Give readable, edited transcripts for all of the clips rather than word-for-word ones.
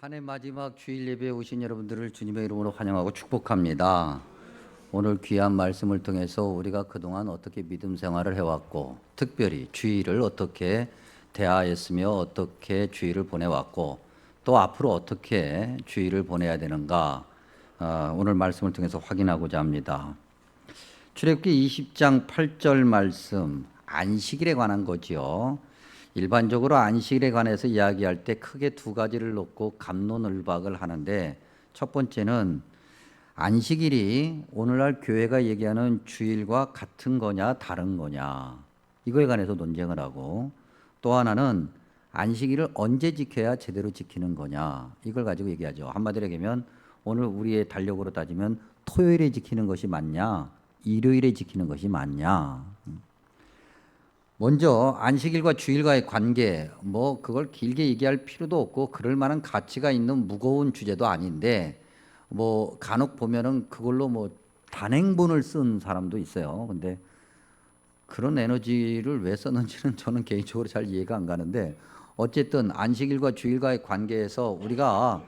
한 해 마지막 주일 예배에 오신 여러분들을 주님의 이름으로 환영하고 축복합니다. 오늘 귀한 말씀을 통해서 우리가 그동안 어떻게 믿음 생활을 해왔고, 특별히 주일을 어떻게 대하였으며 어떻게 주일을 보내왔고, 또 앞으로 어떻게 주일을 보내야 되는가, 오늘 말씀을 통해서 확인하고자 합니다. 출애굽기 20장 8절 말씀, 안식일에 관한 거지요. 일반적으로 안식일에 관해서 이야기할 때 크게 두 가지를 놓고 갑론을박을 하는데, 첫 번째는 안식일이 오늘날 교회가 얘기하는 주일과 같은 거냐 다른 거냐, 이거에 관해서 논쟁을 하고, 또 하나는 안식일을 언제 지켜야 제대로 지키는 거냐, 이걸 가지고 얘기하죠. 한마디로 얘기하면 오늘 우리의 달력으로 따지면 토요일에 지키는 것이 맞냐, 일요일에 지키는 것이 맞냐. 먼저 안식일과 주일과의 관계, 그걸 길게 얘기할 필요도 없고 그럴 만한 가치가 있는 무거운 주제도 아닌데, 간혹 보면은 그걸로 단행본을 쓴 사람도 있어요. 근데 그런 에너지를 왜 썼는지는 저는 개인적으로 잘 이해가 안 가는데, 어쨌든 안식일과 주일과의 관계에서 우리가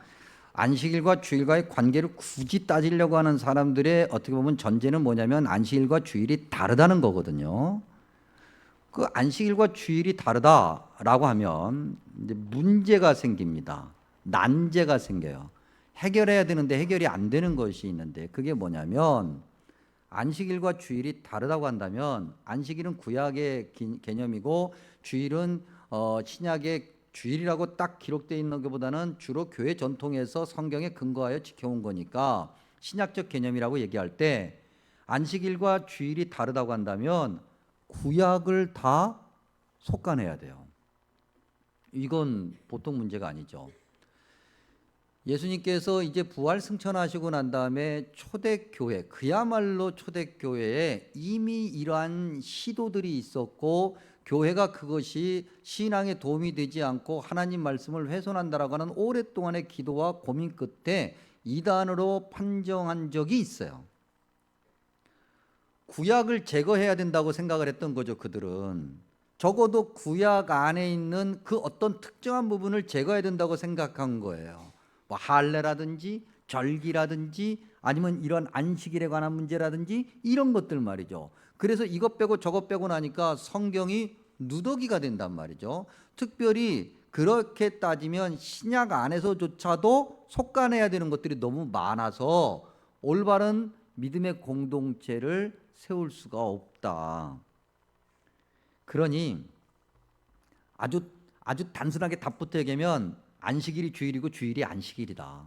안식일과 주일과의 관계를 굳이 따지려고 하는 사람들의 어떻게 보면 전제는 뭐냐면 안식일과 주일이 다르다는 거거든요. 그 안식일과 주일이 다르다라고 하면 이제 문제가 생깁니다. 난제가 생겨요. 해결해야 되는데 해결이 안 되는 것이 있는데, 그게 뭐냐면 안식일과 주일이 다르다고 한다면, 안식일은 구약의 개념이고 주일은 신약의 주일이라고 딱 기록되어 있는 것보다는 주로 교회 전통에서 성경에 근거하여 지켜온 거니까 신약적 개념이라고 얘기할 때, 안식일과 주일이 다르다고 한다면 구약을 다 속간해야 돼요. 이건 보통 문제가 아니죠. 예수님께서 이제 부활 승천하시고 난 다음에 초대교회, 그야말로 초대교회에 이미 이러한 시도들이 있었고, 교회가 그것이 신앙에 도움이 되지 않고 하나님 말씀을 훼손한다라고 하는 오랫동안의 기도와 고민 끝에 이단으로 판정한 적이 있어요. 구약을 제거해야 된다고 생각을 했던 거죠. 그들은 적어도 구약 안에 있는 그 어떤 특정한 부분을 제거해야 된다고 생각한 거예요. 할례라든지 절기라든지 아니면 이런 안식일에 관한 문제라든지 이런 것들 말이죠. 그래서 이것 빼고 저것 빼고 나니까 성경이 누더기가 된단 말이죠. 특별히 그렇게 따지면 신약 안에서조차도 속간해야 되는 것들이 너무 많아서 올바른 믿음의 공동체를 세울 수가 없다. 그러니 아주 단순하게 답부터 얘기하면 안식일이 주일이고 주일이 안식일이다.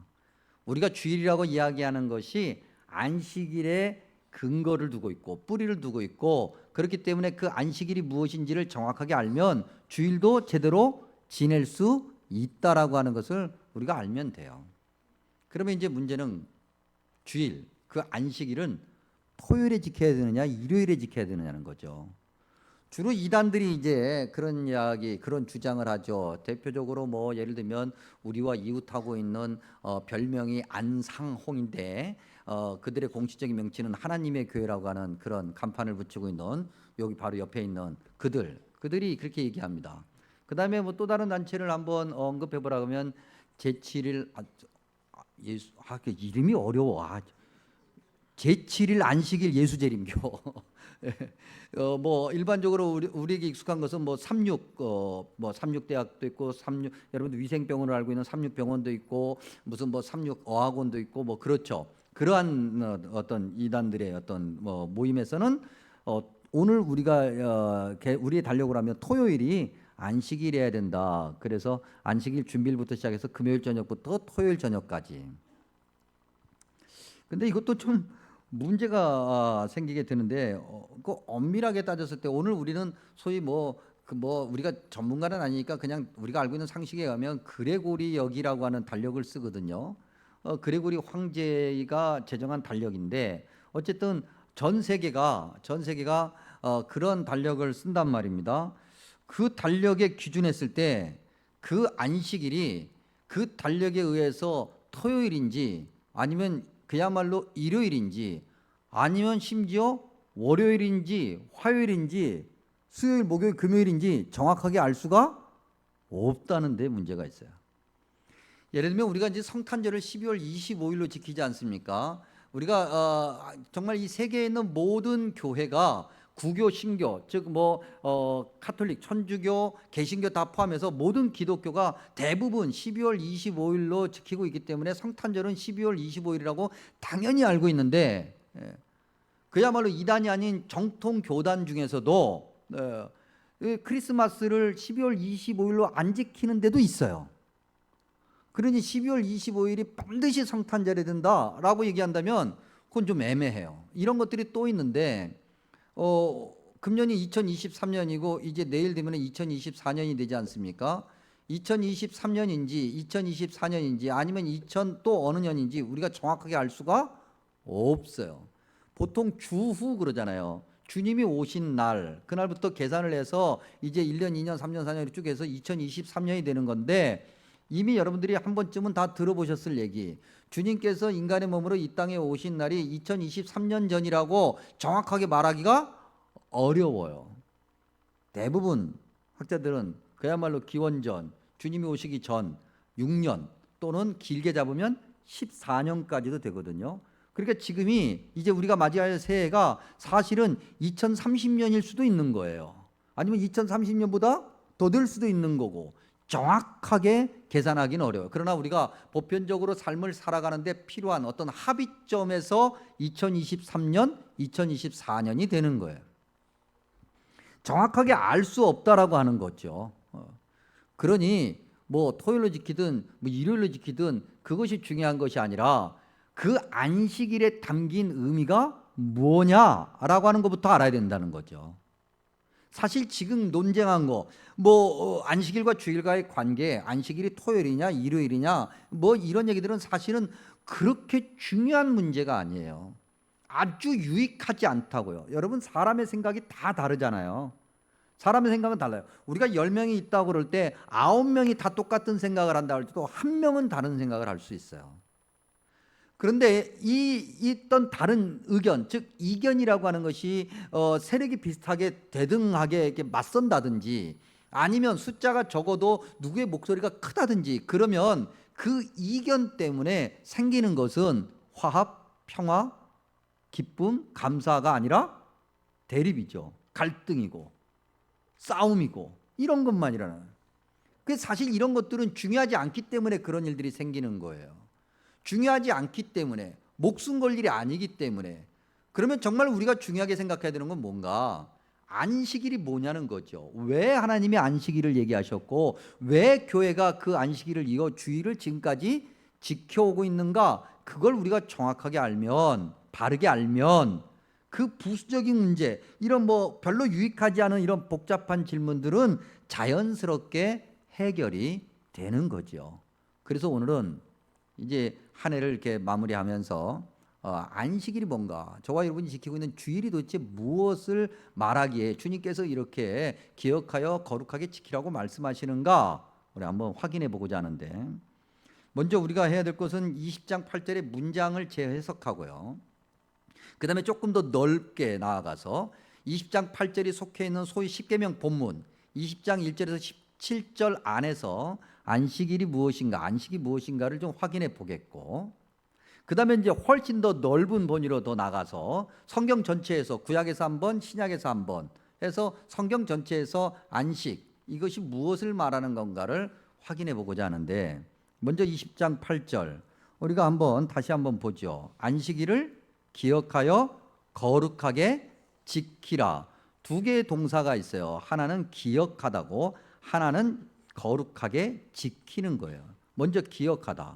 우리가 주일이라고 이야기하는 것이 안식일에 근거를 두고 있고 뿌리를 두고 있고, 그렇기 때문에 그 안식일이 무엇인지를 정확하게 알면 주일도 제대로 지낼 수 있다라고 하는 것을 우리가 알면 돼요. 그러면 이제 문제는 주일, 그 안식일은 토요일에 지켜야 되느냐 일요일에 지켜야 되느냐는 거죠. 주로 이단들이 이제 그런 이야기, 그런 주장을 하죠. 대표적으로 예를 들면 우리와 이웃하고 있는 별명이 안상홍인데, 그들의 공식적인 명칭은 하나님의 교회라고 하는 그런 간판을 붙이고 있는, 여기 바로 옆에 있는 그들이 그렇게 얘기합니다. 그 다음에 또 다른 단체를 한번 언급해 보라고 하면 제7일 예수, 그 이름이 어려워. 제7일 안식일 예수재림교. 일반적으로 우리에게 익숙한 것은 삼육대학도 있고, 여러분들 위생병원을 알고 있는 삼육병원도 있고, 무슨 삼육어학원도 있고, 그렇죠. 그러한 어떤 이단들의 어떤 모임에서는 오늘 우리가 우리의 달력으로 하면 토요일이 안식일이어야 된다. 그래서 안식일 준비일부터 시작해서 금요일 저녁부터 토요일 저녁까지. 근데 이것도 좀 문제가 생기게 되는데, 그 엄밀하게 따졌을 때 오늘 우리는 소위 우리가 전문가는 아니니까 그냥 우리가 알고 있는 상식에 의하면 그레고리 역이라고 하는 달력을 쓰거든요. 그레고리 황제가 제정한 달력인데, 어쨌든 전 세계가 그런 달력을 쓴단 말입니다. 그 달력에 기준했을 때 그 안식일이 그 달력에 의해서 토요일인지 아니면 그야말로 일요일인지 아니면 심지어 월요일인지 화요일인지 수요일, 목요일, 금요일인지 정확하게 알 수가 없다는 데 문제가 있어요. 예를 들면 우리가 이제 성탄절을 12월 25일로 지키지 않습니까? 우리가 정말 이 세계에 있는 모든 교회가 구교, 신교, 즉 카톨릭, 천주교, 개신교 다 포함해서 모든 기독교가 대부분 12월 25일로 지키고 있기 때문에 성탄절은 12월 25일이라고 당연히 알고 있는데, 그야말로 이단이 아닌 정통 교단 중에서도 크리스마스를 12월 25일로 안 지키는 데도 있어요. 그러니 12월 25일이 반드시 성탄절이 된다라고 얘기한다면 그건 좀 애매해요. 이런 것들이 또 있는데 금년이 2023년이고 이제 내일 되면 2024년이 되지 않습니까? 2023년인지 2024년인지 아니면 2000 또 어느 년인지 우리가 정확하게 알 수가 없어요. 보통 주후 그러잖아요. 주님이 오신 날, 그날부터 계산을 해서 이제 1년, 2년, 3년, 4년 쭉 해서 2023년이 되는 건데, 이미 여러분들이 한 번쯤은 다 들어보셨을 얘기, 주님께서 인간의 몸으로 이 땅에 오신 날이 2023년 전이라고 정확하게 말하기가 어려워요. 대부분 학자들은 그야말로 기원전, 주님이 오시기 전 6년 또는 길게 잡으면 14년까지도 되거든요. 그러니까 지금이 이제 우리가 맞이할 새해가 사실은 2030년일 수도 있는 거예요. 아니면 2030년보다 더 될 수도 있는 거고, 정확하게 계산하기는 어려워요. 그러나 우리가 보편적으로 삶을 살아가는데 필요한 어떤 합의점에서 2023년, 2024년이 되는 거예요. 정확하게 알 수 없다라고 하는 거죠. 그러니 토요일로 지키든 일요일로 지키든 그것이 중요한 것이 아니라 그 안식일에 담긴 의미가 뭐냐라고 하는 것부터 알아야 된다는 거죠. 사실 지금 논쟁한 거 안식일과 주일과의 관계, 안식일이 토요일이냐 일요일이냐 이런 얘기들은 사실은 그렇게 중요한 문제가 아니에요. 아주 유익하지 않다고요. 여러분, 사람의 생각이 다 다르잖아요. 사람의 생각은 달라요. 우리가 10명이 있다고 그럴 때 9명이 다 똑같은 생각을 한다 할지도 1명은 다른 생각을 할 수 있어요. 그런데 있던 다른 의견, 즉 이견이라고 하는 것이 세력이 비슷하게 대등하게 이렇게 맞선다든지 아니면 숫자가 적어도 누구의 목소리가 크다든지 그러면 그 이견 때문에 생기는 것은 화합, 평화, 기쁨, 감사가 아니라 대립이죠. 갈등이고 싸움이고 이런 것만이라는. 사실 이런 것들은 중요하지 않기 때문에 그런 일들이 생기는 거예요. 중요하지 않기 때문에, 목숨 걸 일이 아니기 때문에. 그러면 정말 우리가 중요하게 생각해야 되는 건 뭔가? 안식일이 뭐냐는 거죠. 왜 하나님이 안식일을 얘기하셨고 왜 교회가 그 안식일을 이어 주일을 지금까지 지켜오고 있는가? 그걸 우리가 정확하게 알면, 바르게 알면 그 부수적인 문제, 이런 별로 유익하지 않은 이런 복잡한 질문들은 자연스럽게 해결이 되는 거죠. 그래서 오늘은 이제 한 해를 이렇게 마무리하면서 안식일이 뭔가, 저와 여러분이 지키고 있는 주일이 도대체 무엇을 말하기에 주님께서 이렇게 기억하여 거룩하게 지키라고 말씀하시는가, 우리 한번 확인해 보고자 하는데, 먼저 우리가 해야 될 것은 20장 8절의 문장을 재해석하고요, 그 다음에 조금 더 넓게 나아가서 20장 8절이 속해 있는 소위 십계명 본문 20장 1절에서 17절 안에서 안식일이 무엇인가, 안식이 무엇인가를 좀 확인해 보겠고, 그 다음에 이제 훨씬 더 넓은 범위로 더 나가서 성경 전체에서, 구약에서 한 번, 신약에서 한 번 해서 성경 전체에서 안식, 이것이 무엇을 말하는 건가를 확인해 보고자 하는데, 먼저 20장 8절 우리가 다시 한번 보죠. 안식일을 기억하여 거룩하게 지키라. 두 개의 동사가 있어요. 하나는 기억하다고, 하나는 거룩하게 지키는 거예요. 먼저 기억하다.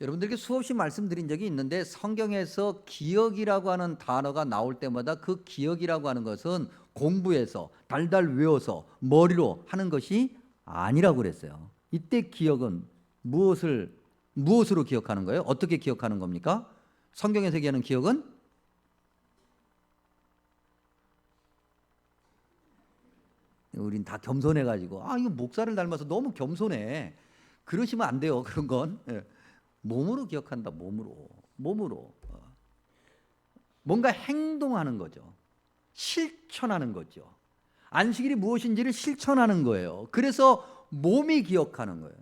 여러분들께 수없이 말씀드린 적이 있는데, 성경에서 기억이라고 하는 단어가 나올 때마다 그 기억이라고 하는 것은 공부해서 달달 외워서 머리로 하는 것이 아니라고 그랬어요. 이때 기억은 무엇으로 기억하는 거예요? 어떻게 기억하는 겁니까? 성경에서 얘기하는 기억은 우린 다 겸손해가지고 이거 목사를 닮아서 너무 겸손해, 그러시면 안 돼요. 그런 건 몸으로 기억한다. 몸으로 뭔가 행동하는 거죠. 실천하는 거죠. 안식일이 무엇인지를 실천하는 거예요. 그래서 몸이 기억하는 거예요.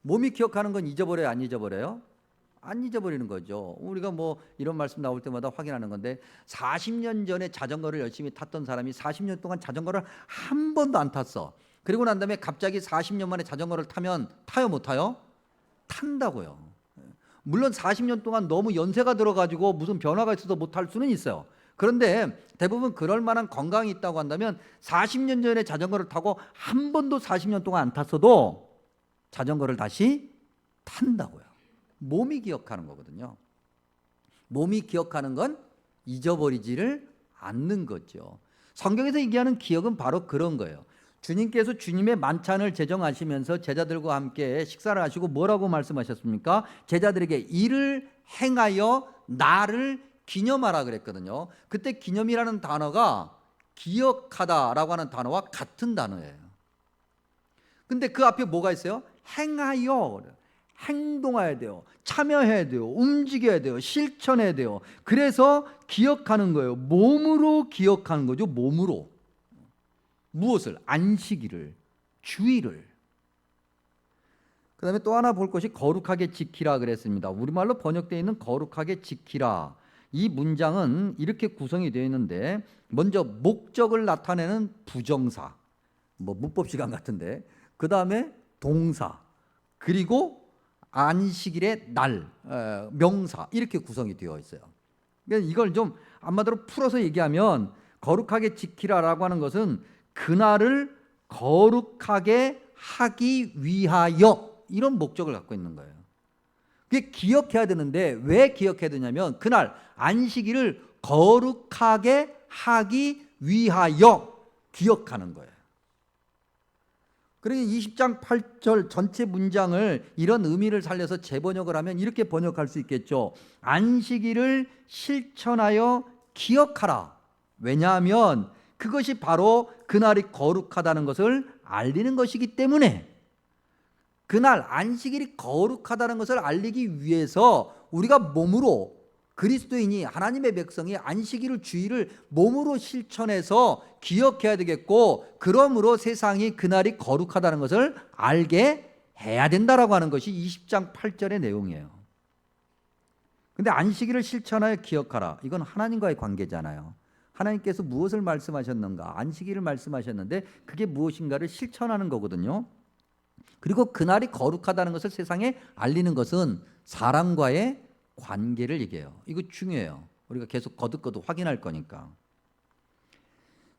몸이 기억하는 건 잊어버려요, 안 잊어버려요? 안 잊어버리는 거죠. 우리가 뭐 이런 말씀 나올 때마다 확인하는 건데 40년 전에 자전거를 열심히 탔던 사람이 40년 동안 자전거를 한 번도 안 탔어. 그리고 난 다음에 갑자기 40년 만에 자전거를 타면 타요, 못 타요? 탄다고요. 물론 40년 동안 너무 연세가 들어가지고 무슨 변화가 있어서 못 탈 수는 있어요. 그런데 대부분 그럴 만한 건강이 있다고 한다면 40년 전에 자전거를 타고 한 번도 40년 동안 안 탔어도 자전거를 다시 탄다고요. 몸이 기억하는 거거든요. 몸이 기억하는 건 잊어버리지를 않는 거죠. 성경에서 얘기하는 기억은 바로 그런 거예요. 주님께서 주님의 만찬을 제정하시면서 제자들과 함께 식사를 하시고 뭐라고 말씀하셨습니까? 제자들에게 이를 행하여 나를 기념하라 그랬거든요. 그때 기념이라는 단어가 기억하다라고 하는 단어와 같은 단어예요. 근데 그 앞에 뭐가 있어요? 행하여, 행동해야 돼요. 참여해야 돼요. 움직여야 돼요. 실천해야 돼요. 그래서 기억하는 거예요. 몸으로 기억하는 거죠. 몸으로. 무엇을? 안식일을, 주일을. 그 다음에 또 하나 볼 것이 거룩하게 지키라 그랬습니다. 우리말로 번역되어 있는 거룩하게 지키라. 이 문장은 이렇게 구성이 되어 있는데 먼저 목적을 나타내는 부정사, 뭐 문법 시간 같은데, 그 다음에 동사, 그리고 안식일의 날, 명사, 이렇게 구성이 되어 있어요. 그러니까 이걸 좀 한마디로 풀어서 얘기하면 거룩하게 지키라라고 하는 것은 그날을 거룩하게 하기 위하여, 이런 목적을 갖고 있는 거예요. 그게 기억해야 되는데 왜 기억해야 되냐면 그날 안식일을 거룩하게 하기 위하여 기억하는 거예요. 그러니 20장 8절 전체 문장을 이런 의미를 살려서 재번역을 하면 이렇게 번역할 수 있겠죠. 안식일을 실천하여 기억하라. 왜냐하면 그것이 바로 그날이 거룩하다는 것을 알리는 것이기 때문에, 그날 안식일이 거룩하다는 것을 알리기 위해서 우리가 몸으로, 그리스도인이, 하나님의 백성이 안식일을, 주일을 몸으로 실천해서 기억해야 되겠고, 그러므로 세상이 그날이 거룩하다는 것을 알게 해야 된다라고 하는 것이 20장 8절의 내용이에요. 근데 안식일을 실천하여 기억하라, 이건 하나님과의 관계잖아요. 하나님께서 무엇을 말씀하셨는가? 안식일을 말씀하셨는데 그게 무엇인가를 실천하는 거거든요. 그리고 그날이 거룩하다는 것을 세상에 알리는 것은 사람과의 관계를 얘기해요. 이거 중요해요. 우리가 계속 거듭거듭 확인할 거니까.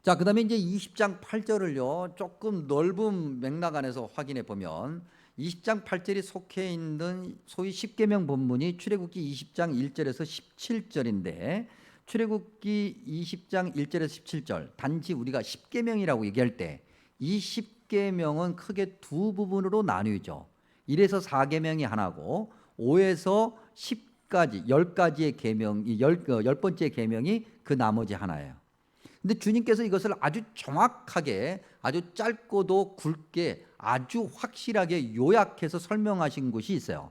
자, 그 다음에 이제 20장 8절을요 조금 넓은 맥락 안에서 확인해 보면 20장 8절이 속해 있는 소위 십계명 본문이 출애굽기 20장 1절에서 17절인데, 출애굽기 20장 1절에서 17절, 단지 우리가 십계명이라고 얘기할 때 이 십계명은 크게 두 부분으로 나뉘죠. 1에서 4계명이 하나고 5에서 10까지 10가지의 계명이 10번째 계명이 그 나머지 하나예요. 근데 주님께서 이것을 아주 정확하게, 아주 짧고도 굵게, 아주 확실하게 요약해서 설명하신 곳이 있어요.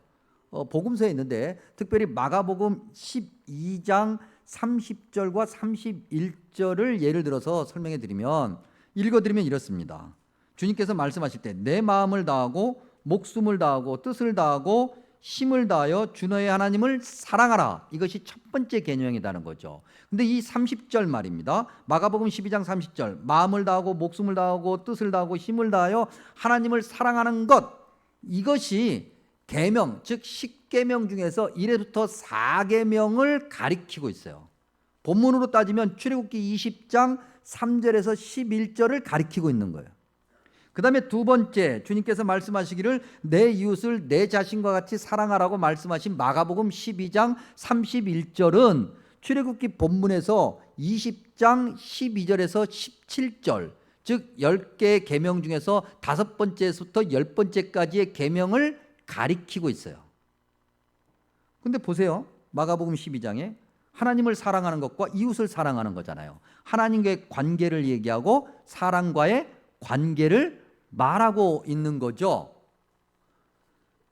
복음서에 있는데 특별히 마가복음 12장 30절과 31절을 예를 들어서 설명해 드리면, 읽어드리면 이렇습니다. 주님께서 말씀하실 때 내 마음을 다하고 목숨을 다하고 뜻을 다하고 힘을 다하여 주 너의 하나님을 사랑하라. 이것이 첫 번째 계명이라는 거죠. 근데 이 30절 말입니다. 마가복음 12장 30절, 마음을 다하고 목숨을 다하고 뜻을 다하고 힘을 다하여 하나님을 사랑하는 것, 이것이 계명, 즉 10계명 중에서 1에부터 4계명을 가리키고 있어요. 본문으로 따지면 출애굽기 20장 3절에서 11절을 가리키고 있는 거예요. 그 다음에 두 번째, 주님께서 말씀하시기를 내 이웃을 내 자신과 같이 사랑하라고 말씀하신 마가복음 12장 31절은 출애굽기 본문에서 20장 12절에서 17절, 즉 10개의 계명 중에서 5번째부터 10번째까지의 계명을 가리키고 있어요. 근데 보세요. 마가복음 12장에 하나님을 사랑하는 것과 이웃을 사랑하는 거잖아요. 하나님과의 관계를 얘기하고 사람과의 관계를 말하고 있는 거죠.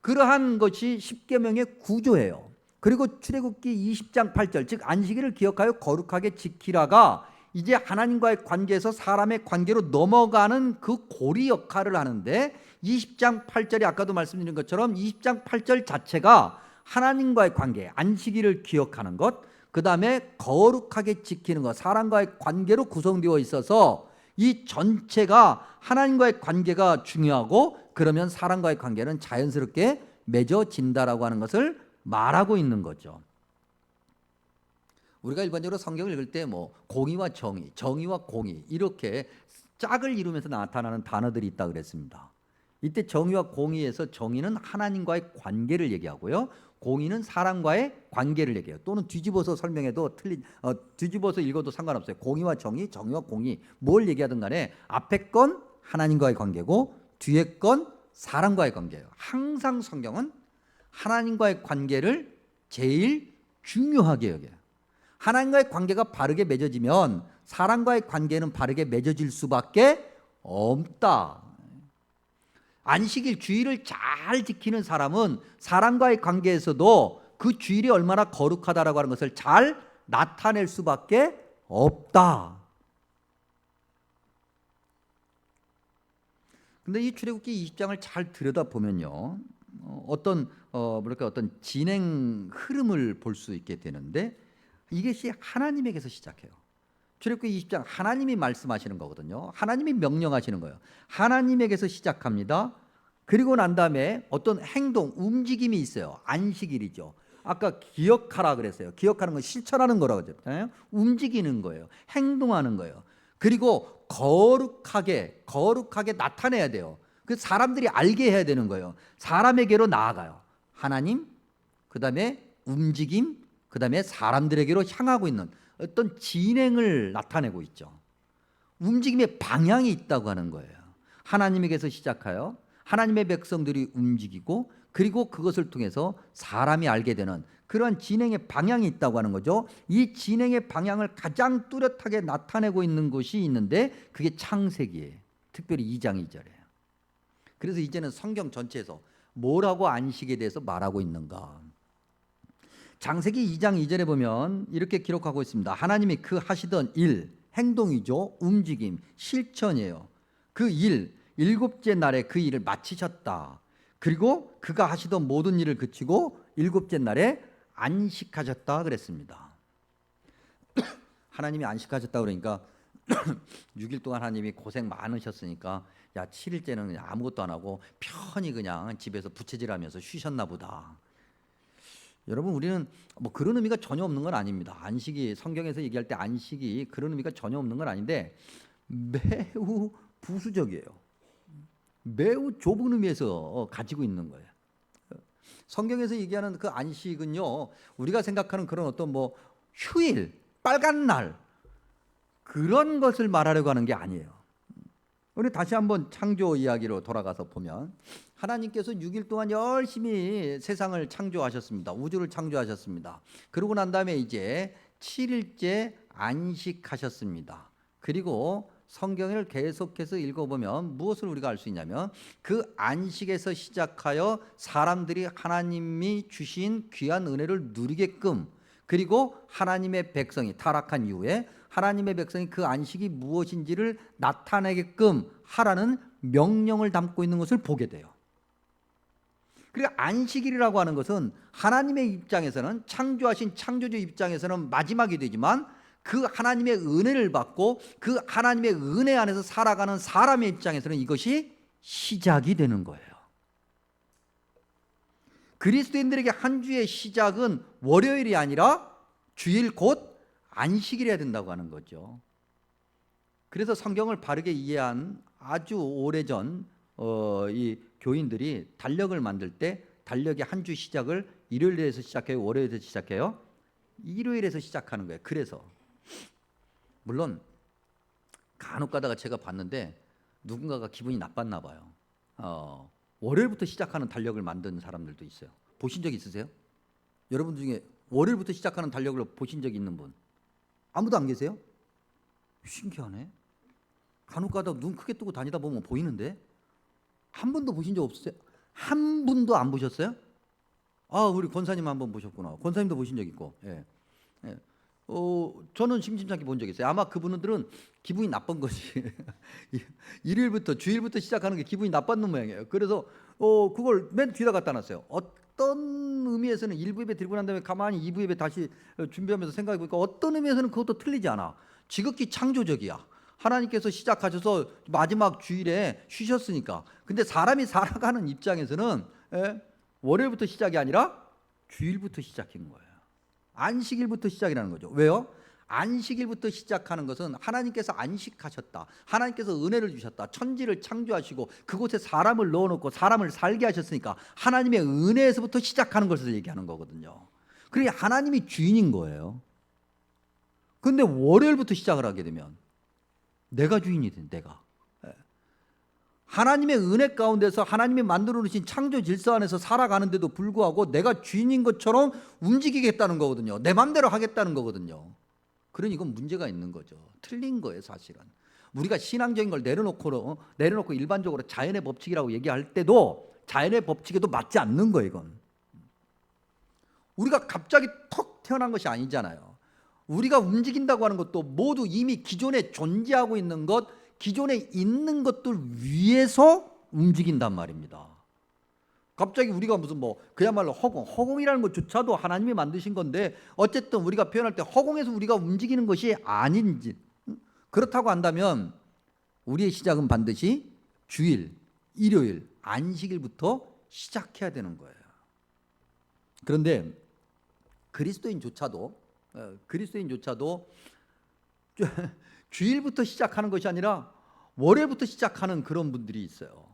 그러한 것이 십계명의 구조예요. 그리고 출애굽기 20장 8절, 즉 안식일을 기억하여 거룩하게 지키라가 이제 하나님과의 관계에서 사람의 관계로 넘어가는 그 고리 역할을 하는데 20장 8절이 아까도 말씀드린 것처럼 20장 8절 자체가 하나님과의 관계, 안식일을 기억하는 것, 그 다음에 거룩하게 지키는 것, 사람과의 관계로 구성되어 있어서 이 전체가 하나님과의 관계가 중요하고 그러면 사람과의 관계는 자연스럽게 맺어진다라고 하는 것을 말하고 있는 거죠. 우리가 일반적으로 성경을 읽을 때 뭐 공의와 정의, 정의와 공의 이렇게 짝을 이루면서 나타나는 단어들이 있다 그랬습니다. 이때 정의와 공의에서 정의는 하나님과의 관계를 얘기하고요. 공의는 사람과의 관계를 얘기해요. 또는 뒤집어서 설명해도 뒤집어서 읽어도 상관없어요. 공의와 정의, 정의와 공의 뭘 얘기하든 간에 앞에 건 하나님과의 관계고 뒤에 건 사람과의 관계예요. 항상 성경은 하나님과의 관계를 제일 중요하게 여겨요. 하나님과의 관계가 바르게 맺어지면 사람과의 관계는 바르게 맺어질 수밖에 없다. 안식일 주일을 잘 지키는 사람은 사람과의 관계에서도 그 주일이 얼마나 거룩하다라고 하는 것을 잘 나타낼 수밖에 없다. 근데 이 출애굽기 20장을 잘 들여다보면요. 어떤 진행 흐름을 볼 수 있게 되는데 이것이 하나님에게서 시작해요. 출애굽기 20장 하나님이 말씀하시는 거거든요. 하나님이 명령하시는 거예요. 하나님에게서 시작합니다. 그리고 난 다음에 어떤 행동, 움직임이 있어요. 안식일이죠. 아까 기억하라 그랬어요. 기억하는 건 실천하는 거라고 했잖아요. 움직이는 거예요. 행동하는 거예요. 그리고 거룩하게 나타내야 돼요. 그 사람들이 알게 해야 되는 거예요. 사람에게로 나아가요. 하나님, 그 다음에 움직임, 그 다음에 사람들에게로 향하고 있는 어떤 진행을 나타내고 있죠. 움직임의 방향이 있다고 하는 거예요. 하나님에게서 시작하여 하나님의 백성들이 움직이고 그리고 그것을 통해서 사람이 알게 되는 그러한 진행의 방향이 있다고 하는 거죠. 이 진행의 방향을 가장 뚜렷하게 나타내고 있는 것이 있는데 그게 창세기예요. 특별히 2장 2절이에요. 그래서 이제는 성경 전체에서 뭐라고 안식에 대해서 말하고 있는가. 창세기 2장 2절에 보면 이렇게 기록하고 있습니다. 하나님이 그 하시던 일, 행동이죠. 움직임, 실천이에요. 그 일, 일곱째 날에 그 일을 마치셨다. 그리고 그가 하시던 모든 일을 그치고 일곱째 날에 안식하셨다 그랬습니다. 하나님이 안식하셨다 그러니까 6일 동안 하나님이 고생 많으셨으니까 야 7일째는 그냥 아무것도 안 하고 편히 그냥 집에서 부채질하면서 쉬셨나 보다. 여러분 우리는 뭐 그런 의미가 전혀 없는 건 아닙니다. 안식이 성경에서 얘기할 때 안식이 그런 의미가 전혀 없는 건 아닌데 매우 부수적이에요. 매우 좁은 의미에서 가지고 있는 거예요. 성경에서 얘기하는 그 안식은요, 우리가 생각하는 그런 어떤 뭐 휴일, 빨간 날 그런 것을 말하려고 하는 게 아니에요. 우리 다시 한번 창조 이야기로 돌아가서 보면 하나님께서 6일 동안 열심히 세상을 창조하셨습니다. 우주를 창조하셨습니다. 그러고 난 다음에 이제 7일째 안식하셨습니다. 그리고 성경을 계속해서 읽어보면 무엇을 우리가 알 수 있냐면 그 안식에서 시작하여 사람들이 하나님이 주신 귀한 은혜를 누리게끔 그리고 하나님의 백성이 타락한 이후에 하나님의 백성이 그 안식이 무엇인지를 나타내게끔 하라는 명령을 담고 있는 것을 보게 돼요. 그리고 안식일이라고 하는 것은 하나님의 입장에서는 창조하신 창조주 입장에서는 마지막이 되지만 그 하나님의 은혜를 받고 그 하나님의 은혜 안에서 살아가는 사람의 입장에서는 이것이 시작이 되는 거예요. 그리스도인들에게 한 주의 시작은 월요일이 아니라 주일 곧 안식일이어야 된다고 하는 거죠. 그래서 성경을 바르게 이해한 아주 오래전 이 교인들이 달력을 만들 때 달력의 한 주 시작을 일요일에서 시작해요? 월요일에서 시작해요? 일요일에서 시작하는 거예요. 그래서 물론 간혹 가다가 제가 봤는데 누군가가 기분이 나빴나 봐요. 월요일부터 시작하는 달력을 만든 사람들도 있어요. 보신 적 있으세요? 여러분 중에 월요일부터 시작하는 달력을 보신 적 있는 분? 아무도 안 계세요? 신기하네. 간혹 가다가 눈 크게 뜨고 다니다 보면 보이는데 한 번도 보신 적 없으세요? 한 분도 안 보셨어요? 아, 우리 권사님 한번 보셨구나. 권사님도 보신 적 있고. 예. 예. 저는 심심찮게 본 적이 있어요. 아마 그분들은 기분이 나쁜 것이 일요일부터 주일부터 시작하는 게 기분이 나빴는 모양이에요. 그래서 그걸 맨 뒤에다 갖다 놨어요. 어떤 의미에서는 1부 예배 드리고 난 다음에 가만히 2부 예배 다시 준비하면서 생각해 보니까 어떤 의미에서는 그것도 틀리지 않아. 지극히 창조적이야. 하나님께서 시작하셔서 마지막 주일에 쉬셨으니까. 근데 사람이 살아가는 입장에서는 월요일부터 시작이 아니라 주일부터 시작인 거예요. 안식일부터 시작이라는 거죠. 왜요? 안식일부터 시작하는 것은 하나님께서 안식하셨다. 하나님께서 은혜를 주셨다. 천지를 창조하시고 그곳에 사람을 넣어놓고 사람을 살게 하셨으니까 하나님의 은혜에서부터 시작하는 것을 얘기하는 거거든요. 그러니 하나님이 주인인 거예요. 그런데 월요일부터 시작을 하게 되면 내가 주인이 돼. 내가 하나님의 은혜 가운데서 하나님이 만들어 놓으신 창조 질서 안에서 살아가는데도 불구하고 내가 주인인 것처럼 움직이겠다는 거거든요. 내 맘대로 하겠다는 거거든요. 그러니 이건 문제가 있는 거죠. 틀린 거예요, 사실은. 우리가 신앙적인 걸 내려놓고 일반적으로 자연의 법칙이라고 얘기할 때도 자연의 법칙에도 맞지 않는 거예요, 이건. 우리가 갑자기 턱 태어난 것이 아니잖아요. 우리가 움직인다고 하는 것도 모두 이미 기존에 존재하고 있는 것, 기존에 있는 것들 위에서 움직인단 말입니다. 갑자기 우리가 무슨 그야말로 허공이라는 것조차도 하나님이 만드신 건데 어쨌든 우리가 표현할 때 허공에서 우리가 움직이는 것이 아닌지, 그렇다고 한다면 우리의 시작은 반드시 주일, 일요일, 안식일부터 시작해야 되는 거예요. 그런데 그리스도인조차도 주일부터 시작하는 것이 아니라 월요일부터 시작하는 그런 분들이 있어요.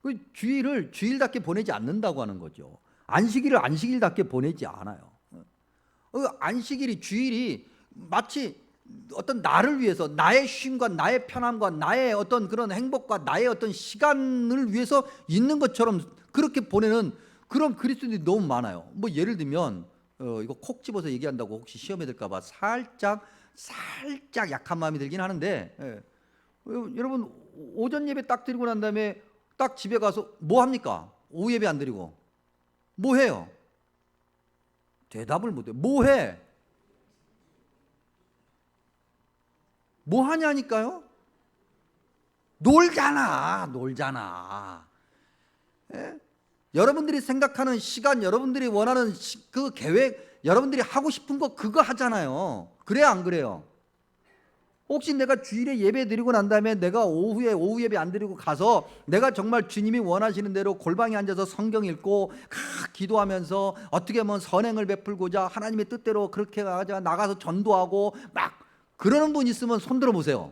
그 주일을 주일답게 보내지 않는다고 하는 거죠. 안식일을 안식일답게 보내지 않아요. 안식일이, 주일이 마치 어떤 나를 위해서, 나의 쉼과 나의 편함과 나의 어떤 그런 행복과 나의 어떤 시간을 위해서 있는 것처럼 그렇게 보내는 그런 그리스도인들이 너무 많아요. 예를 들면 이거 콕 집어서 얘기한다고 혹시 시험에 들까 봐 살짝 약한 마음이 들긴 하는데, 여러분 오전 예배 딱 드리고 난 다음에 딱 집에 가서 뭐 합니까? 오후 예배 안 드리고 뭐 해요? 대답을 못 해요. 뭐 해? 뭐 하냐니까요? 놀잖아. 여러분들이 생각하는 시간, 여러분들이 원하는 그 계획, 여러분들이 하고 싶은 거 그거 하잖아요. 그래요, 안 그래요? 혹시 내가 주일에 예배 드리고 난 다음에 내가 오후 예배 안 드리고 가서 내가 정말 주님이 원하시는 대로 골방에 앉아서 성경 읽고 기도하면서 어떻게 하면 선행을 베풀고자 하나님의 뜻대로 그렇게 나가서 전도하고 막 그러는 분 있으면 손 들어 보세요.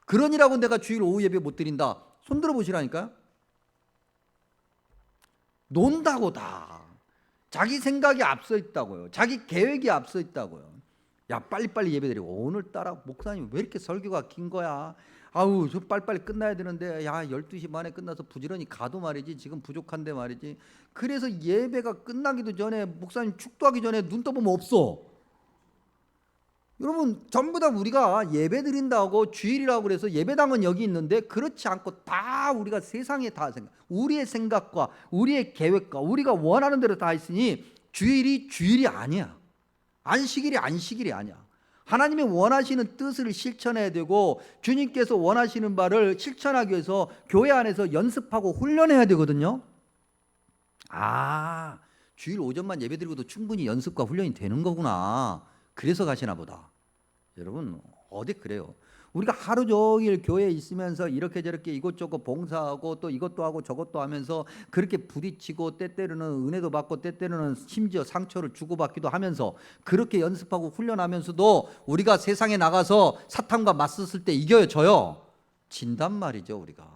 그러니라고 내가 주일 오후 예배 못 드린다. 손 들어 보시라니까요. 논다고 다. 자기 생각이 앞서 있다고요. 자기 계획이 앞서 있다고요. 야, 빨리빨리 예배드리고 오늘따라 목사님 왜 이렇게 설교가 긴 거야? 아우, 저 빨리빨리 끝나야 되는데 야, 12시 만에 끝나서 부지런히 가도 말이지, 지금 부족한데 말이지. 그래서 예배가 끝나기도 전에 목사님 축도하기 전에 눈 떠보면 없어. 여러분 전부 다 우리가 예배 드린다고 주일이라고 그래서 예배당은 여기 있는데 그렇지 않고 다 우리가 세상에 다 우리의 생각과 우리의 계획과 우리가 원하는 대로 다 있으니 주일이 주일이 아니야. 안식일이 안식일이 아니야. 하나님이 원하시는 뜻을 실천해야 되고 주님께서 원하시는 바를 실천하기 위해서 교회 안에서 연습하고 훈련해야 되거든요. 주일 오전만 예배드리고도 충분히 연습과 훈련이 되는 거구나. 그래서 가시나 보다. 여러분 어디 그래요? 우리가 하루 종일 교회에 있으면서 이렇게 저렇게 이것저것 봉사하고 또 이것도 하고 저것도 하면서 그렇게 부딪히고 때때로는 은혜도 받고 때때로는 심지어 상처를 주고받기도 하면서 그렇게 연습하고 훈련하면서도 우리가 세상에 나가서 사탄과 맞섰을 때 이겨요, 져요? 진단 말이죠. 우리가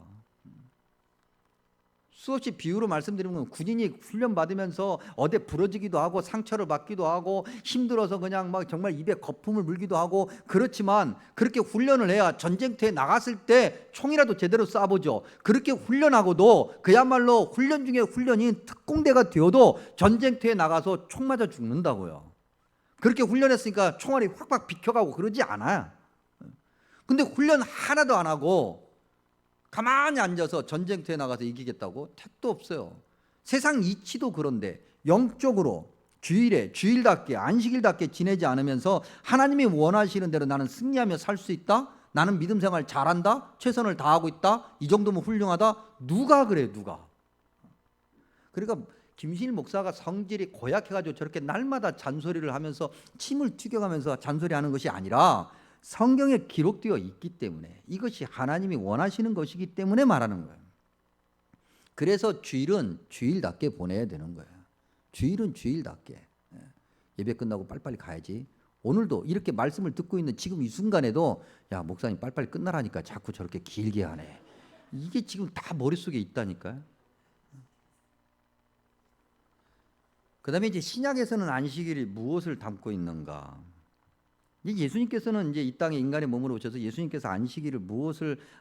수없이 비유로 말씀드리면 군인이 훈련 받으면서 어디 부러지기도 하고 상처를 받기도 하고 힘들어서 그냥 막 정말 입에 거품을 물기도 하고 그렇지만 그렇게 훈련을 해야 전쟁터에 나갔을 때 총이라도 제대로 쏴보죠. 그렇게 훈련하고도 그야말로 훈련 중에 훈련인 특공대가 되어도 전쟁터에 나가서 총 맞아 죽는다고요. 그렇게 훈련했으니까 총알이 확확 비켜가고 그러지 않아요. 근데 훈련 하나도 안 하고 가만히 앉아서 전쟁터에 나가서 이기겠다고? 택도 없어요. 세상 이치도 그런데 영적으로 주일에 주일답게 안식일답게 지내지 않으면서 하나님이 원하시는 대로 나는 승리하며 살 수 있다? 나는 믿음 생활 잘한다? 최선을 다하고 있다? 이 정도면 훌륭하다? 누가 그래 누가? 그러니까 김신일 목사가 성질이 고약해가지고 저렇게 날마다 잔소리를 하면서 침을 튀겨가면서 잔소리하는 것이 아니라 성경에 기록되어 있기 때문에 이것이 하나님이 원하시는 것이기 때문에 말하는 거예요. 그래서 주일은 주일답게 보내야 되는 거예요. 주일은 주일답게. 예배 끝나고 빨리빨리 가야지. 오늘도 이렇게 말씀을 듣고 있는 지금 이 순간에도 야 목사님 빨리빨리 끝나라니까 자꾸 저렇게 길게 하네. 이게 지금 다 머릿속에 있다니까요. 그 다음에 이제 신약에서는 안식일이 무엇을 담고 있는가? 예수님께서는 이제 이 땅에 인간의 몸으로 오셔서 예수님께서 안식일을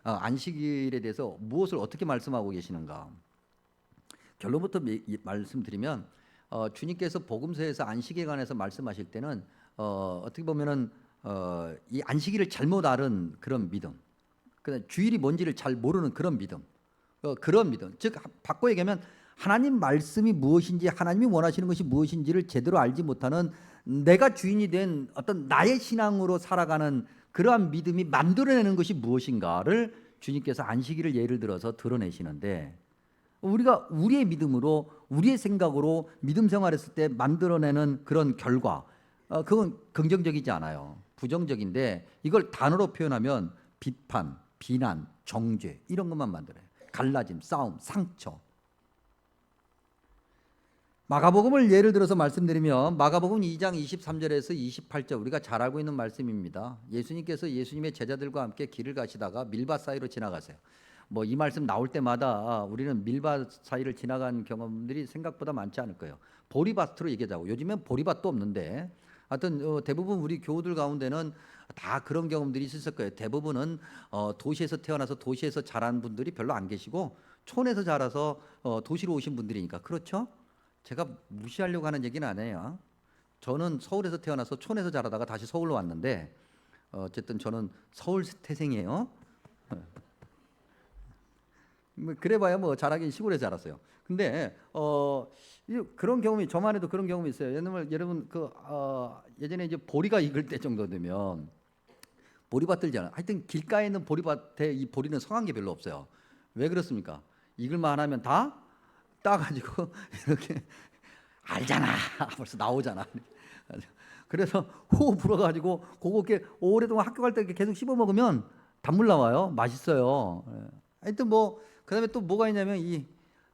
안식일에 대해서 무엇을 어떻게 말씀하고 계시는가? 결론부터 말씀드리면 주님께서 복음서에서 안식에 관해서 말씀하실 때는 어떻게 보면은 이 안식일을 잘못 알은 그런 믿음, 그다음 주일이 뭔지를 잘 모르는 그런 믿음, 그런 믿음. 즉 바꿔 얘기하면 하나님 말씀이 무엇인지 하나님이 원하시는 것이 무엇인지를 제대로 알지 못하는 내가 주인이 된 어떤 나의 신앙으로 살아가는 그러한 믿음이 만들어내는 것이 무엇인가를 주님께서 안식일을 예를 들어서 드러내시는데 우리가 우리의 믿음으로 우리의 생각으로 믿음 생활했을 때 만들어내는 그런 결과 그건 긍정적이지 않아요. 부정적인데 이걸 단어로 표현하면 비판, 비난, 정죄 이런 것만 만들어요. 갈라짐, 싸움, 상처. 마가복음을 예를 들어서 말씀드리면 마가복음 2장 23절에서 28절 우리가 잘 알고 있는 말씀입니다. 예수님께서 예수님의 제자들과 함께 길을 가시다가 밀밭 사이로 지나가세요. 뭐 이 말씀 나올 때마다 우리는 밀밭 사이를 지나간 경험들이 생각보다 많지 않을 거예요. 보리밭으로 얘기하자고. 요즘엔 보리밭도 없는데 하여튼 대부분 우리 교우들 가운데는 다 그런 경험들이 있었을 거예요. 대부분은 도시에서 태어나서 도시에서 자란 분들이 별로 안 계시고 촌에서 자라서 도시로 오신 분들이니까 그렇죠? 제가 무시하려고 하는 얘기는 아니에요. 저는 서울에서 태어나서 촌에서 자라다가 다시 서울로 왔는데 어쨌든 저는 서울 태생이에요. 그래봐야 뭐 자라긴 시골에 자랐어요. 근데 그런 경험이 저만 해도 그런 경험이 있어요. 여러분 예전에 이제 보리가 익을 때 정도 되면 보리밭들잖아요. 하여튼 길가에 있는 보리밭에 이 보리는 성한 게 별로 없어요. 왜 그렇습니까? 익을만 하면 다 따가지고 이렇게 알잖아. 벌써 나오잖아. 그래서 호흡 불어가지고 그거 이렇게 오랫동안 학교 갈 때 계속 씹어 먹으면 단물 나와요. 맛있어요. 하여튼 뭐 그다음에 또 뭐가 있냐면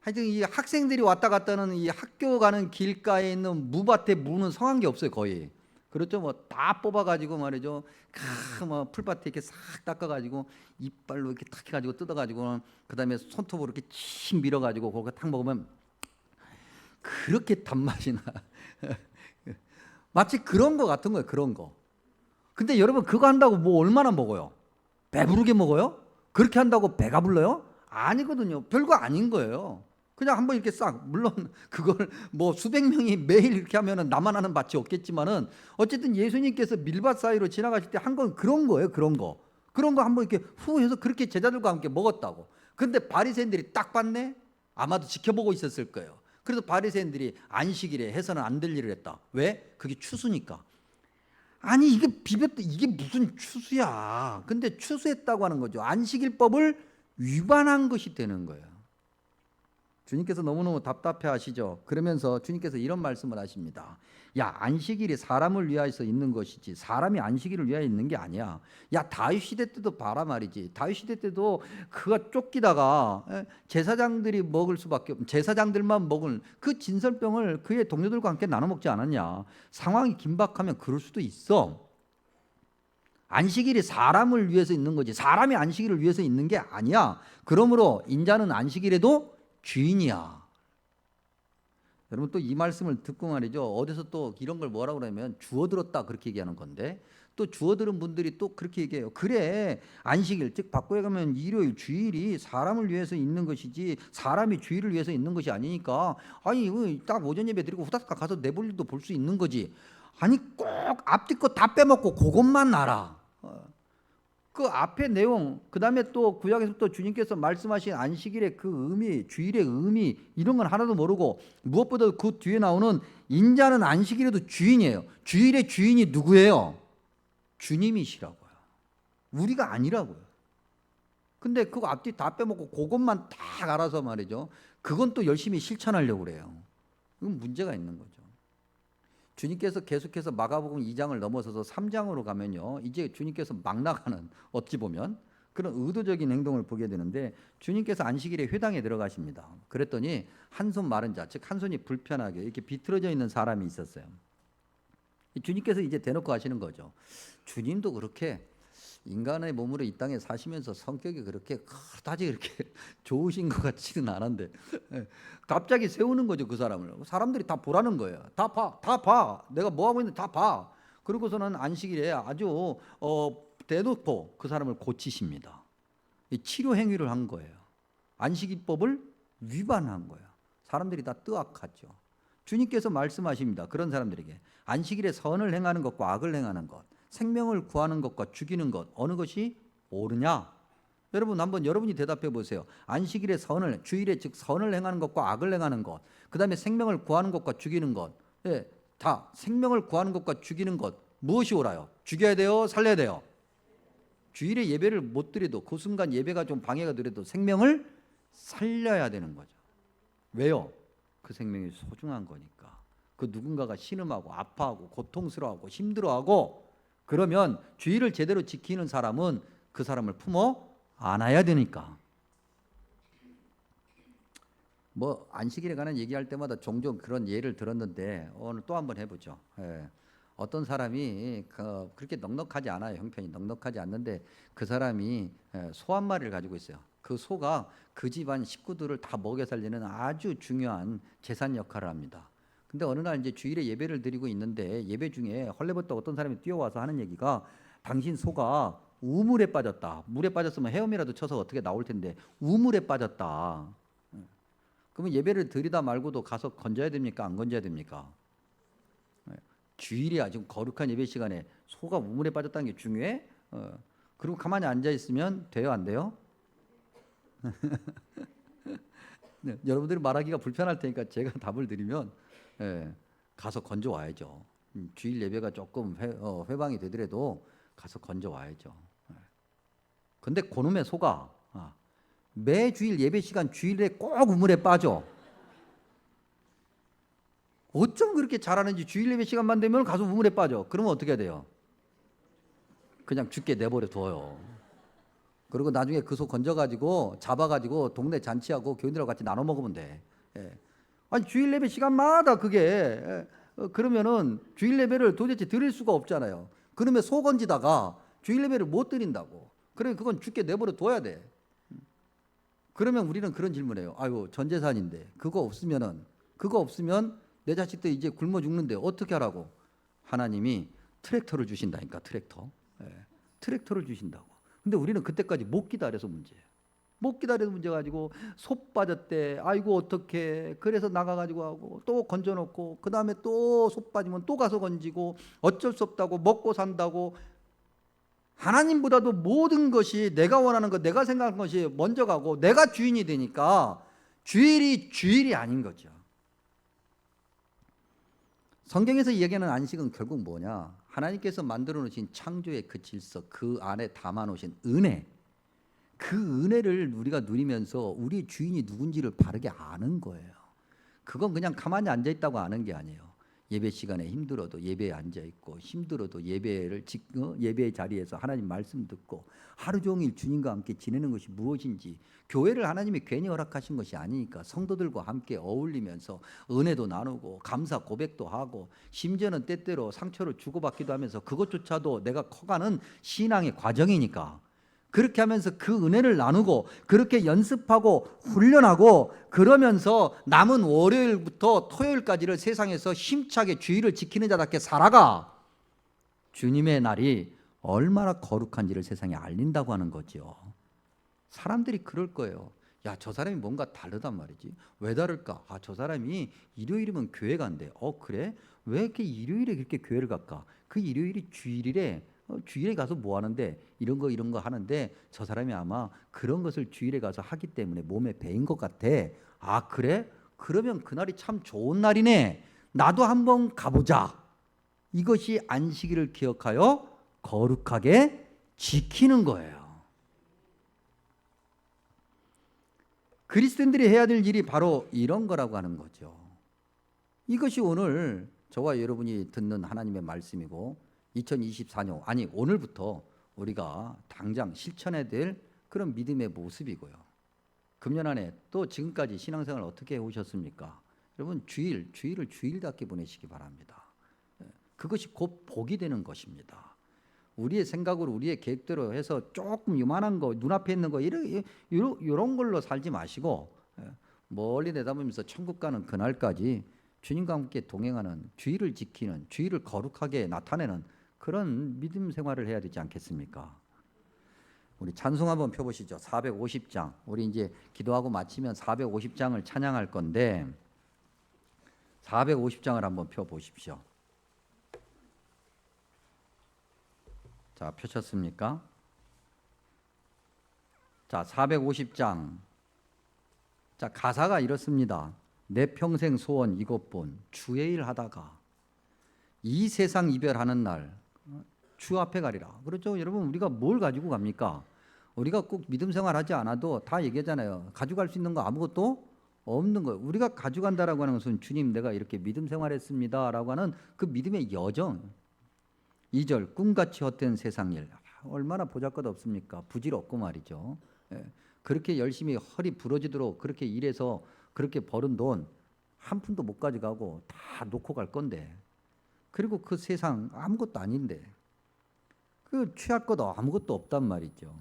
하여튼 이 학생들이 왔다 갔다 하는 이 학교 가는 길가에 있는 무밭에 무는 성한 게 없어요 거의. 그렇죠. 뭐 다 뽑아가지고 말이죠. 뭐 풀밭에 이렇게 싹 닦아가지고 이빨로 이렇게 탁 해가지고 뜯어가지고 그다음에 손톱으로 이렇게 칙 밀어가지고 그거 탁 먹으면 그렇게 단맛이 나. 마치 그런 거 같은 거예요. 그런 거. 근데 여러분 그거 한다고 뭐 얼마나 먹어요? 배부르게 먹어요? 그렇게 한다고 배가 불러요? 아니거든요. 별거 아닌 거예요. 그냥 한번 이렇게 싹 물론 그걸 뭐 수백 명이 매일 이렇게 하면은 나만 하는 밭이 없겠지만은 어쨌든 예수님께서 밀밭 사이로 지나가실 때 한 건 그런 거예요. 그런 거 한번 이렇게 후 해서 그렇게 제자들과 함께 먹었다고. 근데 바리새인들이 딱 봤네. 아마도 지켜보고 있었을 거예요. 그래서 바리새인들이 안식일에 해서는 안 될 일을 했다. 왜? 그게 추수니까. 아니 이게 비볐다. 이게 무슨 추수야. 근데 추수했다고 하는 거죠. 안식일법을 위반한 것이 되는 거예요. 주님께서 너무너무 답답해 하시죠. 그러면서 주님께서 이런 말씀을 하십니다. 야 안식일이 사람을 위하여서 있는 것이지 사람이 안식일을 위하여 있는 게 아니야. 야 다윗 시대 때도 봐라 말이지. 다윗 시대 때도 그가 쫓기다가 제사장들이 먹을 수밖에 없는 제사장들만 먹을 그 진설병을 그의 동료들과 함께 나눠 먹지 않았냐. 상황이 긴박하면 그럴 수도 있어. 안식일이 사람을 위해서 있는 거지 사람이 안식일을 위해서 있는 게 아니야. 그러므로 인자는 안식일에도 주인이야. 여러분 또 이 말씀을 듣고 말이죠. 어디서 또 이런 걸 뭐라고 그러면 주워들었다 그렇게 얘기하는 건데 또 주워들은 분들이 또 그렇게 얘기해요. 그래 안식일 즉 바꿔 가면 일요일 주일이 사람을 위해서 있는 것이지 사람이 주일을 위해서 있는 것이 아니니까 아니 딱 오전 예배 드리고 후다닥 가서 내볼 일도 볼 수 있는 거지. 아니 꼭 앞뒤 거 다 빼먹고 그것만 알아. 그 앞에 내용, 그 다음에 또 구약에서 또 주님께서 말씀하신 안식일의 그 의미, 주일의 의미 이런 건 하나도 모르고 무엇보다 그 뒤에 나오는 인자는 안식일에도 주인이에요. 주일의 주인이 누구예요? 주님이시라고요. 우리가 아니라고요. 근데 그거 앞뒤 다 빼먹고 그것만 딱 알아서 말이죠. 그건 또 열심히 실천하려고 그래요. 이건 문제가 있는 거죠. 주님께서 계속해서 마가복음 2장을 넘어서서 3장으로 가면요. 이제 주님께서 막 나가는 어찌 보면 그런 의도적인 행동을 보게 되는데 주님께서 안식일에 회당에 들어가십니다. 그랬더니 한 손 마른 자, 즉 한 손이 불편하게 이렇게 비틀어져 있는 사람이 있었어요. 주님께서 이제 대놓고 하시는 거죠. 주님도 그렇게 인간의 몸으로 이 땅에 사시면서 성격이 그렇게 그다지 그렇게 좋으신 것 같지는 않은데 갑자기 세우는 거죠. 그 사람을. 사람들이 다 보라는 거예요. 다 봐, 다 봐. 내가 뭐 하고 있는지 다 봐. 그러고서는 안식일에 아주 대놓고 그 사람을 고치십니다. 치료 행위를 한 거예요. 안식일법을 위반한 거예요. 사람들이 다 뜨악하죠. 주님께서 말씀하십니다. 그런 사람들에게 안식일에 선을 행하는 것과 악을 행하는 것, 생명을 구하는 것과 죽이는 것 어느 것이 옳으냐? 여러분 한번 여러분이 대답해 보세요. 안식일에 선을, 주일에 즉 선을 행하는 것과 악을 행하는 것, 그 다음에 생명을 구하는 것과 죽이는 것, 다 생명을 구하는 것과 죽이는 것 무엇이 옳아요? 죽여야 돼요? 살려야 돼요? 주일에 예배를 못 드려도 그 순간 예배가 좀 방해가 되더라도 생명을 살려야 되는 거죠. 왜요? 그 생명이 소중한 거니까. 그 누군가가 신음하고 아파하고 고통스러워하고 힘들어하고 그러면 주일을 제대로 지키는 사람은 그 사람을 품어 안아야 되니까. 뭐 안식일에 관한 얘기할 때마다 종종 그런 예를 들었는데 오늘 또 한번 해보죠. 어떤 사람이 그렇게 넉넉하지 않아요. 형편이 넉넉하지 않는데 그 사람이 소 한 마리를 가지고 있어요. 그 소가 그 집안 식구들을 다 먹여 살리는 아주 중요한 재산 역할을 합니다. 근데 어느 날 이제 주일에 예배를 드리고 있는데 예배 중에 헐레벌떡 어떤 사람이 뛰어와서 하는 얘기가 당신 소가 우물에 빠졌다. 물에 빠졌으면 헤엄이라도 쳐서 어떻게 나올 텐데 우물에 빠졌다. 그러면 예배를 드리다 말고도 가서 건져야 됩니까? 안 건져야 됩니까? 주일이 아주 거룩한 예배 시간에 소가 우물에 빠졌다는 게 중요해? 그리고 가만히 앉아 있으면 돼요, 안 돼요? 네, 여러분들이 말하기가 불편할 테니까 제가 답을 드리면 가서 건져 와야죠. 주일 예배가 조금 회방이 되더라도 가서 건져 와야죠. 근데 그놈의 소가 매 주일 예배 시간 주일에 꼭 우물에 빠져. 어쩜 그렇게 잘하는지 주일 예배 시간만 되면 가서 우물에 빠져. 그러면 어떻게 해야 돼요? 그냥 죽게 내버려 둬요. 그리고 나중에 그 소 건져가지고 잡아가지고 동네 잔치하고 교인들하고 같이 나눠 먹으면 돼. 아니 주일 예배 시간마다 그게 그러면은 주일 예배를 도대체 드릴 수가 없잖아요. 그러면 소 건지다가 주일 예배를 못 드린다고. 그러면 그건 죽게 내버려 둬야 돼. 그러면 우리는 그런 질문해요. 아유 전 재산인데 그거 없으면 내 자식들 이제 굶어 죽는데 어떻게 하라고? 하나님이 트랙터를 주신다니까. 트랙터를 주신다고. 근데 우리는 그때까지 못 기다려서 문제예요. 못 기다려서 문제 가지고 소 빠졌대. 아이고 어떡해. 그래서 나가가지고 하고 또 건져놓고 그 다음에 또 소 빠지면 또 가서 건지고 어쩔 수 없다고 먹고 산다고. 하나님보다도 모든 것이 내가 원하는 것, 내가 생각하는 것이 먼저 가고 내가 주인이 되니까 주일이 아닌 거죠. 성경에서 이야기하는 안식은 결국 뭐냐? 하나님께서 만들어 놓으신 창조의 그 질서, 그 안에 담아 놓으신 은혜, 그 은혜를 우리가 누리면서 우리의 주인이 누군지를 바르게 아는 거예요. 그건 그냥 가만히 앉아 있다고 아는 게 아니에요. 예배 시간에 힘들어도 예배에 앉아 있고 힘들어도 예배의 자리에서 하나님 말씀 듣고 하루 종일 주님과 함께 지내는 것이 무엇인지, 교회를 하나님이 괜히 허락하신 것이 아니니까 성도들과 함께 어울리면서 은혜도 나누고 감사 고백도 하고 심지어는 때때로 상처를 주고받기도 하면서 그것조차도 내가 커가는 신앙의 과정이니까 그렇게 하면서 그 은혜를 나누고 그렇게 연습하고 훈련하고 그러면서 남은 월요일부터 토요일까지를 세상에서 힘차게 주일을 지키는 자답게 살아가. 주님의 날이 얼마나 거룩한지를 세상에 알린다고 하는 거죠. 사람들이 그럴 거예요. 야, 저 사람이 뭔가 다르단 말이지. 왜 다를까? 저 사람이 일요일이면 교회 간대. 그래? 왜 이렇게 일요일에 그렇게 교회를 갈까? 그 일요일이 주일이래. 주일에 가서 뭐 하는데 이런 거 하는데 저 사람이 아마 그런 것을 주일에 가서 하기 때문에 몸에 배인 것 같아. 아, 그래? 그러면 그날이 참 좋은 날이네. 나도 한번 가보자. 이것이 안식일을 기억하여 거룩하게 지키는 거예요. 그리스도인들이 해야 될 일이 바로 이런 거라고 하는 거죠. 이것이 오늘 저와 여러분이 듣는 하나님의 말씀이고 2024년 아니 오늘부터 우리가 당장 실천해야 될 그런 믿음의 모습이고요. 금년 안에 또 지금까지 신앙생활 어떻게 해오셨습니까? 여러분 주일을 주일답게 보내시기 바랍니다. 그것이 곧 복이 되는 것입니다. 우리의 생각으로 우리의 계획대로 해서 조금 요만한 거 눈앞에 있는 거 이런 걸로 살지 마시고 멀리 내다보면서 천국 가는 그날까지 주님과 함께 동행하는 주일을 지키는 주일을 거룩하게 나타내는 그런 믿음 생활을 해야 되지 않겠습니까? 우리 찬송 한번 펴보시죠. 450장. 우리 이제 기도하고 마치면 450장을 찬양할 건데 450장을 한번 펴보십시오. 자, 펴셨습니까? 자, 450장. 자, 가사가 이렇습니다. 내 평생 소원 이것뿐 주의 일 하다가 이 세상 이별하는 날 주 앞에 가리라. 그렇죠? 여러분 우리가 뭘 가지고 갑니까? 우리가 꼭 믿음 생활하지 않아도 다 얘기하잖아요. 가져갈 수 있는 거 아무것도 없는 거예요. 우리가 가져간다라고 하는 것은 주님 내가 이렇게 믿음 생활했습니다라고 하는 그 믿음의 여정. 2절 꿈같이 헛된 세상 일. 얼마나 보잘것없습니까? 부질없고 말이죠. 그렇게 열심히 허리 부러지도록 그렇게 일해서 그렇게 벌은 돈 한 푼도 못 가져가고 다 놓고 갈 건데 그리고 그 세상 아무것도 아닌데 그 취할 것 아무것도 없단 말이죠.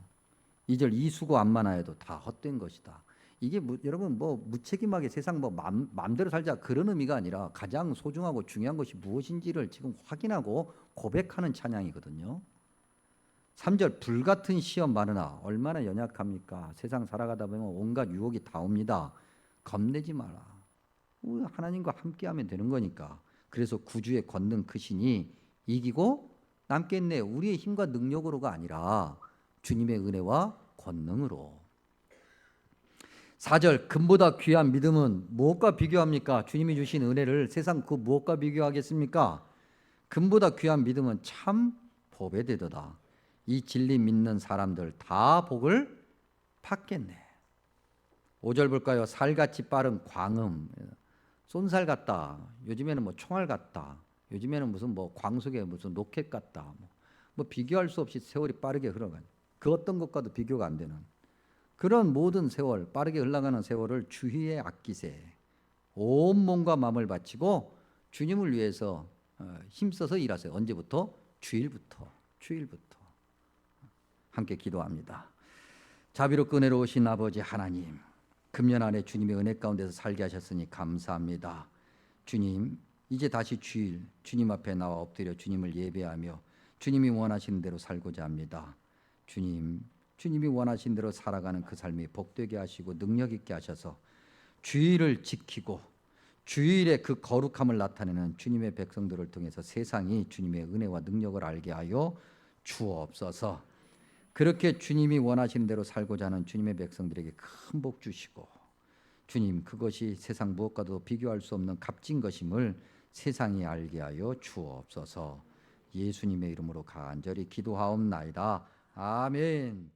2절 이 수고 암만하여도 다 헛된 것이다. 이게 여러분 뭐 무책임하게 세상 뭐 마음대로 살자 그런 의미가 아니라 가장 소중하고 중요한 것이 무엇인지를 지금 확인하고 고백하는 찬양이거든요. 3절 불같은 시험 많으나 얼마나 연약합니까? 세상 살아가다 보면 온갖 유혹이 다 옵니다. 겁내지 마라. 하나님과 함께하면 되는 거니까. 그래서 구주의 권능 크시니 이기고 남겠네. 우리의 힘과 능력으로가 아니라 주님의 은혜와 권능으로. 4절 금보다 귀한 믿음은 무엇과 비교합니까? 주님이 주신 은혜를 세상 그 무엇과 비교하겠습니까? 금보다 귀한 믿음은 참 복의 대도다. 이 진리 믿는 사람들 다 복을 받겠네. 5절 볼까요? 살같이 빠른 광음. 쏜살 같다. 요즘에는 뭐 총알 같다. 요즘에는 무슨 뭐 광속에 무슨 로켓 같다. 뭐 비교할 수 없이 세월이 빠르게 흘러가는 그 어떤 것과도 비교가 안 되는 그런 모든 세월, 빠르게 흘러가는 세월을 주희에 아끼세. 온 몸과 마음을 바치고 주님을 위해서 힘써서 일하세요. 언제부터? 주일부터. 함께 기도합니다. 자비롭고 은혜로우신 아버지 하나님, 금년 안에 주님의 은혜 가운데서 살게 하셨으니 감사합니다. 주님, 이제 다시 주일 주님 앞에 나와 엎드려 주님을 예배하며 주님이 원하시는 대로 살고자 합니다. 주님이 원하신 대로 살아가는 그 삶이 복되게 하시고 능력 있게 하셔서 주일을 지키고 주일의 그 거룩함을 나타내는 주님의 백성들을 통해서 세상이 주님의 은혜와 능력을 알게 하여 주옵소서. 그렇게 주님이 원하시는 대로 살고자 하는 주님의 백성들에게 큰 복 주시고 주님 그것이 세상 무엇과도 비교할 수 없는 값진 것임을 세상이 알게 하여 주옵소서. 예수님의 이름으로 간절히 기도하옵나이다. 아멘.